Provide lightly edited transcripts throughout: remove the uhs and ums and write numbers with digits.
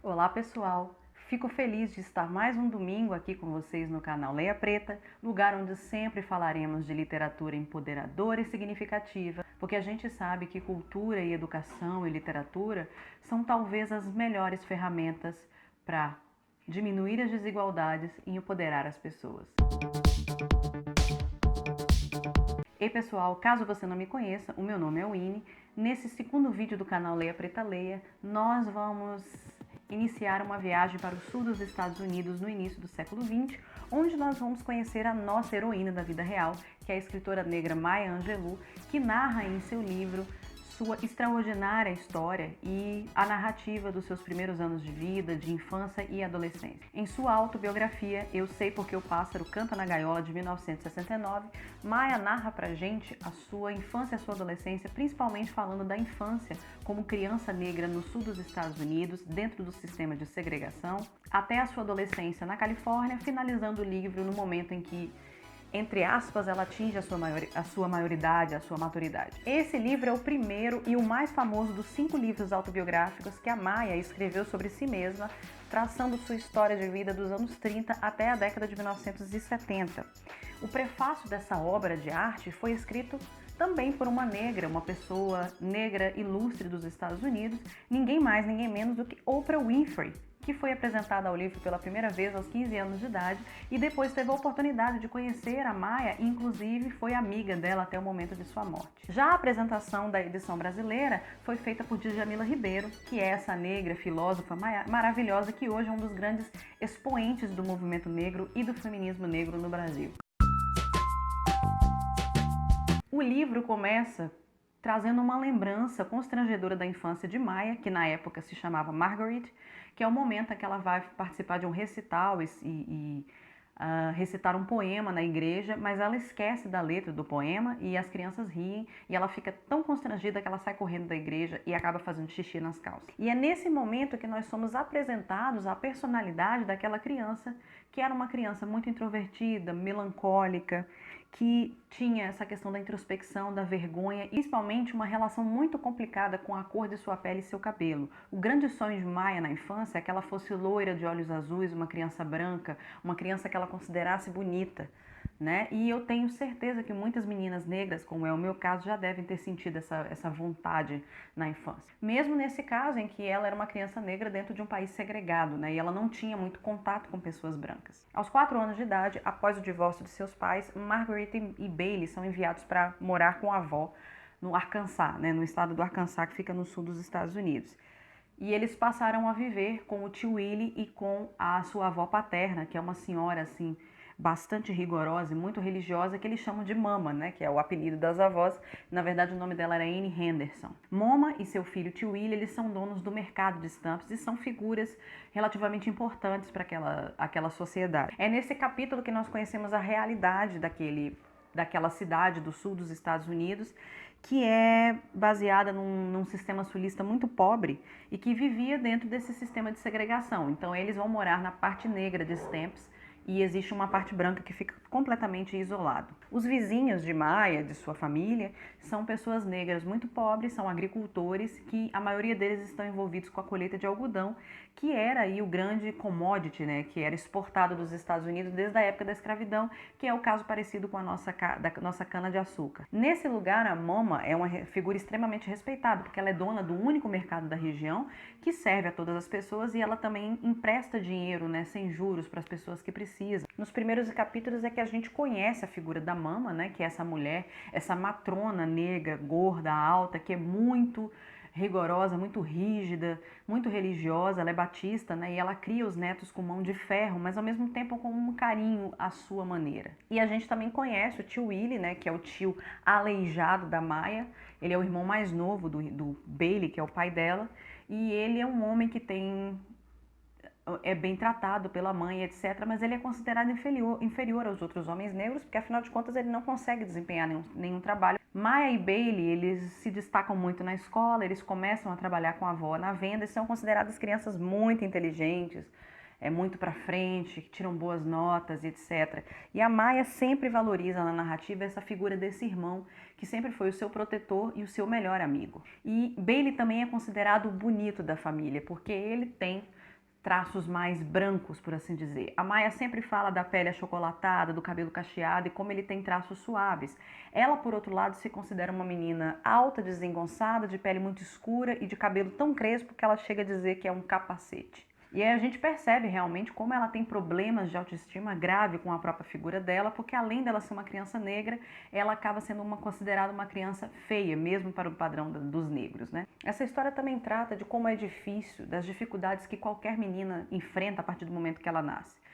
Olá pessoal, fico feliz de estar mais um domingo aqui com vocês no canal Leia Preta, lugar onde sempre falaremos de literatura empoderadora e significativa, porque a gente sabe que cultura e educação e literatura são talvez as melhores ferramentas para diminuir as desigualdades e empoderar as pessoas. Ei pessoal, caso você não me conheça, o meu nome é Winnie. Nesse segundo vídeo do canal Leia Preta Leia, nós vamos iniciar uma viagem para o sul dos Estados Unidos no início do século XX, onde nós vamos conhecer a nossa heroína da vida real, que é a escritora negra Maya Angelou, que narra em seu livro sua extraordinária história e a narrativa dos seus primeiros anos de vida, de infância e adolescência. Em sua autobiografia, Eu Sei Porque o Pássaro Canta na Gaiola, de 1969, Maya narra pra gente a sua infância e a sua adolescência, principalmente falando da infância como criança negra no sul dos Estados Unidos, dentro do sistema de segregação, até a sua adolescência na Califórnia, finalizando o livro no momento em que, entre aspas, ela atinge a sua maioridade, a sua maturidade. Esse livro é o primeiro e o mais famoso dos 5 livros autobiográficos que a Maya escreveu sobre si mesma, traçando sua história de vida dos anos 30 até a década de 1970. O prefácio dessa obra de arte foi escrito também por uma negra, uma pessoa negra ilustre dos Estados Unidos, ninguém mais, ninguém menos do que Oprah Winfrey, que foi apresentada ao livro pela primeira vez aos 15 anos de idade e depois teve a oportunidade de conhecer a Maya e inclusive foi amiga dela até o momento de sua morte. Já a apresentação da edição brasileira foi feita por Djamila Ribeiro, que é essa negra filósofa maravilhosa que hoje é um dos grandes expoentes do movimento negro e do feminismo negro no Brasil. O livro começa trazendo uma lembrança constrangedora da infância de Maya, que na época se chamava Margaret, que é o momento em que ela vai participar de um recital e recitar um poema na igreja, mas ela esquece da letra do poema e as crianças riem e ela fica tão constrangida que ela sai correndo da igreja e acaba fazendo xixi nas calças. E é nesse momento que nós somos apresentados à personalidade daquela criança, que era uma criança muito introvertida, melancólica, que tinha essa questão da introspecção, da vergonha e principalmente uma relação muito complicada com a cor de sua pele e seu cabelo. O grande sonho de Maya na infância é que ela fosse loira de olhos azuis, uma criança branca, uma criança que ela considerasse bonita, né? E eu tenho certeza que muitas meninas negras, como é o meu caso, já devem ter sentido essa vontade na infância. Mesmo nesse caso em que ela era uma criança negra dentro de um país segregado, né? E ela não tinha muito contato com pessoas brancas. Aos 4 anos de idade, após o divórcio de seus pais, Margaret e Bailey são enviados para morar com a avó no Arkansas, né? No estado do Arkansas, que fica no sul dos Estados Unidos. E eles passaram a viver com o tio Willie e com a sua avó paterna, que é uma senhora assim bastante rigorosa e muito religiosa, que eles chamam de Mama, né, que é o apelido das avós. Na verdade, o nome dela era Anne Henderson. Mama e seu filho tio Willie, eles são donos do mercado de estampas e são figuras relativamente importantes para aquela sociedade. É nesse capítulo que nós conhecemos a realidade daquela cidade do sul dos Estados Unidos, que é baseada num sistema sulista muito pobre e que vivia dentro desse sistema de segregação. Então eles vão morar na parte negra de Stamps e existe uma parte branca que fica completamente isolado. Os vizinhos de Maya, de sua família, são pessoas negras muito pobres, são agricultores, que a maioria deles estão envolvidos com a colheita de algodão, que era aí o grande commodity, né, que era exportado dos Estados Unidos desde a época da escravidão, que é o caso parecido com da nossa cana-de-açúcar. Nesse lugar, a Mama é uma figura extremamente respeitada, porque ela é dona do único mercado da região, que serve a todas as pessoas, e ela também empresta dinheiro, né, sem juros para as pessoas que precisam. Nos primeiros capítulos é que a gente conhece a figura da Mama, né, que é essa mulher, essa matrona negra, gorda, alta, que é muito rigorosa, muito rígida, muito religiosa. Ela é batista, né, e ela cria os netos com mão de ferro, mas ao mesmo tempo com um carinho à sua maneira. E a gente também conhece o tio Willie, né, que é o tio aleijado da Maya. Ele é o irmão mais novo do Bailey, que é o pai dela, e ele é um homem que é bem tratado pela mãe, etc., mas ele é considerado inferior aos outros homens negros, porque afinal de contas ele não consegue desempenhar nenhum trabalho. Maya e Bailey, eles se destacam muito na escola, eles começam a trabalhar com a avó na venda e são consideradas crianças muito inteligentes, muito pra frente, que tiram boas notas, etc. E a Maya sempre valoriza na narrativa essa figura desse irmão, que sempre foi o seu protetor e o seu melhor amigo. E Bailey também é considerado o bonito da família, porque ele tem traços mais brancos, por assim dizer. A Maya sempre fala da pele achocolatada, do cabelo cacheado e como ele tem traços suaves. Ela, por outro lado, se considera uma menina alta, desengonçada, de pele muito escura e de cabelo tão crespo que ela chega a dizer que é um capacete. E aí a gente percebe realmente como ela tem problemas de autoestima grave com a própria figura dela, porque além dela ser uma criança negra, ela acaba sendo considerada uma criança feia, mesmo para o padrão dos negros, né? Essa história também trata de como é difícil, das dificuldades que qualquer menina enfrenta a partir do momento que ela nasce.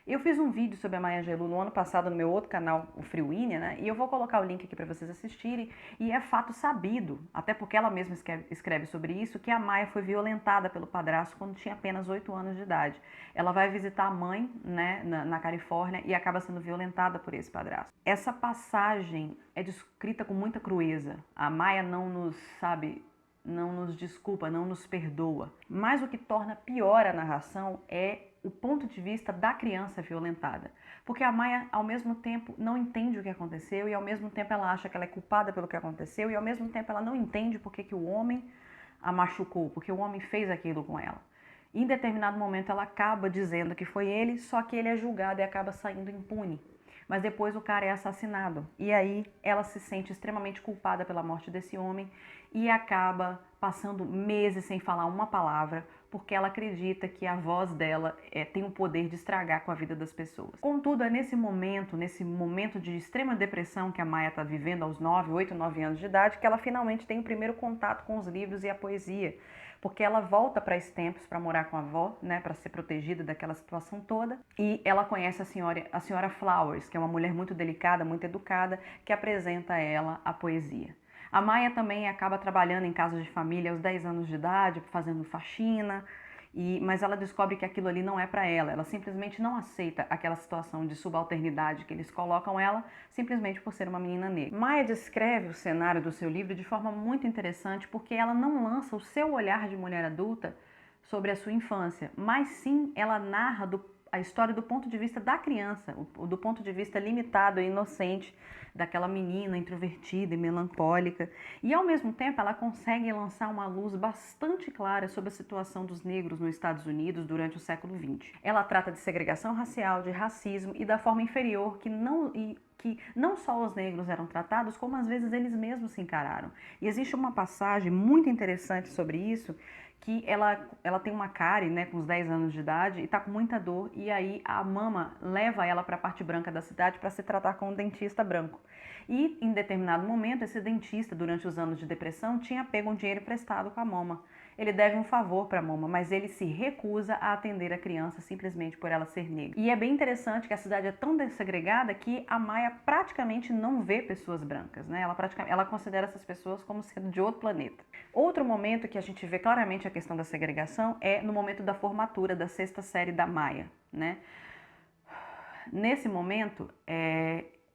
Eu fiz um vídeo sobre a Maya Angelou no ano passado no meu outro canal, o Freewinnie, né? E eu vou colocar o link aqui para vocês assistirem. E é fato sabido, até porque ela mesma escreve sobre isso, que a Maya foi violentada pelo padrasto quando tinha apenas 8 anos de idade. Ela vai visitar a mãe, né, na Califórnia e acaba sendo violentada por esse padrasto. Essa passagem é descrita com muita crueza. A Maya não nos desculpa, não nos perdoa. Mas o que torna pior a narração é o ponto de vista da criança violentada. Porque a Maya, ao mesmo tempo, não entende o que aconteceu e, ao mesmo tempo, ela acha que ela é culpada pelo que aconteceu e, ao mesmo tempo, ela não entende por que o homem a machucou, porque o homem fez aquilo com ela. Em determinado momento, ela acaba dizendo que foi ele, só que ele é julgado e acaba saindo impune. Mas depois o cara é assassinado. E aí ela se sente extremamente culpada pela morte desse homem e acaba passando meses sem falar uma palavra, porque ela acredita que a voz dela tem o poder de estragar com a vida das pessoas. Contudo, é nesse momento de extrema depressão que a Maya está vivendo aos 8, 9 anos de idade, que ela finalmente tem o primeiro contato com os livros e a poesia. Porque ela volta para Stamps para morar com a avó, né, para ser protegida daquela situação toda. E ela conhece a senhora Flowers, que é uma mulher muito delicada, muito educada, que apresenta a ela a poesia. A Maya também acaba trabalhando em casa de família aos 10 anos de idade, fazendo faxina, mas ela descobre que aquilo ali não é para ela. Ela simplesmente não aceita aquela situação de subalternidade que eles colocam ela, simplesmente por ser uma menina negra. Maya descreve o cenário do seu livro de forma muito interessante, porque ela não lança o seu olhar de mulher adulta sobre a sua infância, mas sim ela narra a história do ponto de vista da criança, do ponto de vista limitado e inocente daquela menina introvertida e melancólica. E ao mesmo tempo ela consegue lançar uma luz bastante clara sobre a situação dos negros nos Estados Unidos durante o século XX. Ela trata de segregação racial, de racismo e da forma inferior que não só os negros eram tratados, como às vezes eles mesmos se encararam. E existe uma passagem muito interessante sobre isso, que ela tem uma cárie, né, com uns 10 anos de idade e tá com muita dor, e aí a mama leva ela para a parte branca da cidade para se tratar com um dentista branco. E em determinado momento, esse dentista, durante os anos de depressão, tinha pego um dinheiro emprestado com a mama. Ele deve um favor para a mama, mas ele se recusa a atender a criança simplesmente por ela ser negra. E é bem interessante que a cidade é tão desegregada que a Maya praticamente não vê pessoas brancas, né? Ela considera essas pessoas como sendo de outro planeta. Outro momento que a gente vê claramente a questão da segregação é no momento da formatura da 6ª série da Maya, né? Nesse momento,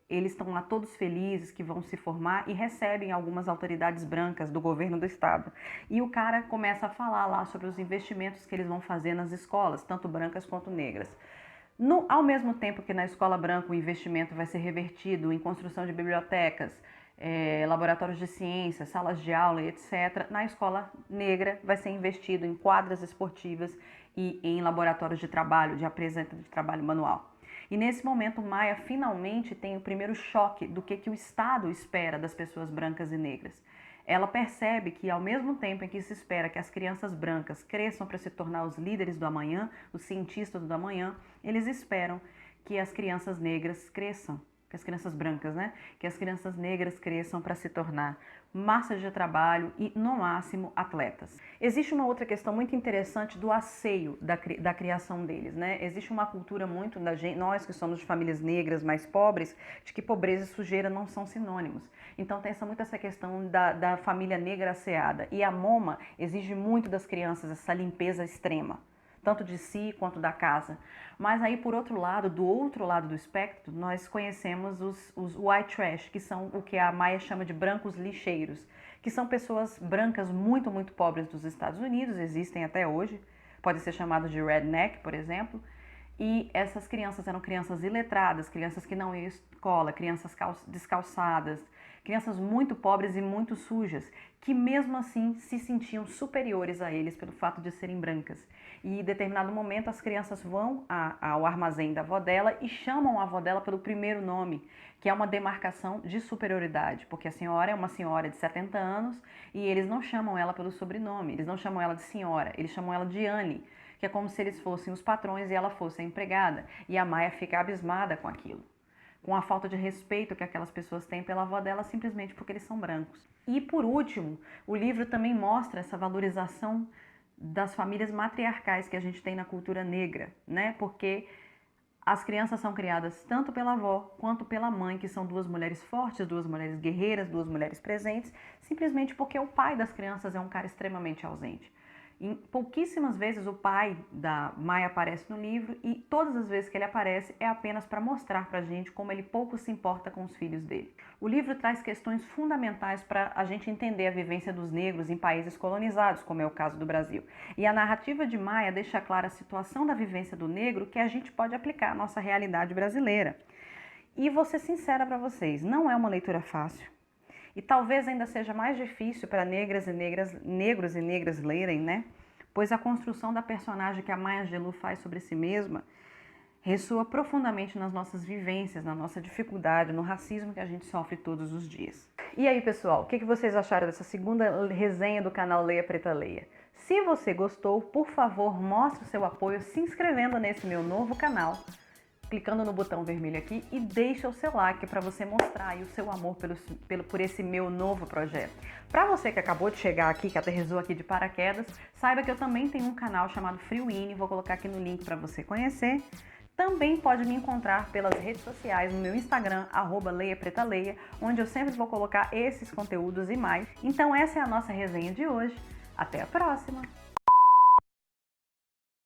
eles estão lá todos felizes que vão se formar e recebem algumas autoridades brancas do governo do estado. E o cara começa a falar lá sobre os investimentos que eles vão fazer nas escolas, tanto brancas quanto negras. Ao mesmo tempo que na escola branca o investimento vai ser revertido em construção de bibliotecas, laboratórios de ciência, salas de aula, etc., na escola negra vai ser investido em quadras esportivas e em laboratórios de trabalho, de apresentação de trabalho manual. E nesse momento, Maya finalmente tem o primeiro choque do que o Estado espera das pessoas brancas e negras. Ela percebe que, ao mesmo tempo em que se espera que as crianças brancas cresçam para se tornar os líderes do amanhã, os cientistas do amanhã, eles esperam que as crianças negras cresçam, que as crianças brancas, né? Que as crianças negras cresçam para se tornar massas de trabalho e, no máximo, atletas. Existe uma outra questão muito interessante do asseio da criação deles, né? Existe uma cultura muito da gente, nós que somos de famílias negras mais pobres, de que pobreza e sujeira não são sinônimos. Então tem muito essa questão da família negra asseada. E a MoMA exige muito das crianças essa limpeza extrema, tanto de si quanto da casa. Mas aí, por outro lado, do outro lado do espectro, nós conhecemos os white trash, que são o que a Maya chama de brancos lixeiros, que são pessoas brancas muito, muito pobres dos Estados Unidos, existem até hoje, pode ser chamado de redneck, por exemplo, e essas crianças eram crianças iletradas, crianças que não iam à escola, crianças descalçadas, crianças muito pobres e muito sujas, que mesmo assim se sentiam superiores a eles pelo fato de serem brancas. E em determinado momento as crianças vão ao armazém da avó dela e chamam a avó dela pelo primeiro nome, que é uma demarcação de superioridade, porque a senhora é uma senhora de 70 anos e eles não chamam ela pelo sobrenome, eles não chamam ela de senhora, eles chamam ela de Anne, que é como se eles fossem os patrões e ela fosse a empregada. E a Maya fica abismada com aquilo, com a falta de respeito que aquelas pessoas têm pela avó dela simplesmente porque eles são brancos. E por último, o livro também mostra essa valorização das famílias matriarcais que a gente tem na cultura negra, né? Porque as crianças são criadas tanto pela avó quanto pela mãe, que são duas mulheres fortes, duas mulheres guerreiras, duas mulheres presentes, simplesmente porque o pai das crianças é um cara extremamente ausente. Em pouquíssimas vezes o pai da Maya aparece no livro e todas as vezes que ele aparece é apenas para mostrar pra gente como ele pouco se importa com os filhos dele. O livro traz questões fundamentais para a gente entender a vivência dos negros em países colonizados, como é o caso do Brasil. E a narrativa de Maya deixa clara a situação da vivência do negro que a gente pode aplicar à nossa realidade brasileira. E vou ser sincera para vocês, não é uma leitura fácil. E talvez ainda seja mais difícil para negros e negras lerem, né? Pois a construção da personagem que a Maya Angelou faz sobre si mesma ressoa profundamente nas nossas vivências, na nossa dificuldade, no racismo que a gente sofre todos os dias. E aí, pessoal, o que vocês acharam dessa segunda resenha do canal Leia Preta Leia? Se você gostou, por favor, mostre o seu apoio se inscrevendo nesse meu novo canal, clicando no botão vermelho aqui e deixa o seu like para você mostrar aí o seu amor por esse meu novo projeto. Para você que acabou de chegar aqui, que aterrissou aqui de paraquedas, saiba que eu também tenho um canal chamado Freewin, vou colocar aqui no link para você conhecer. Também pode me encontrar pelas redes sociais, no meu Instagram, @leiapretaleia, onde eu sempre vou colocar esses conteúdos e mais. Então essa é a nossa resenha de hoje. Até a próxima!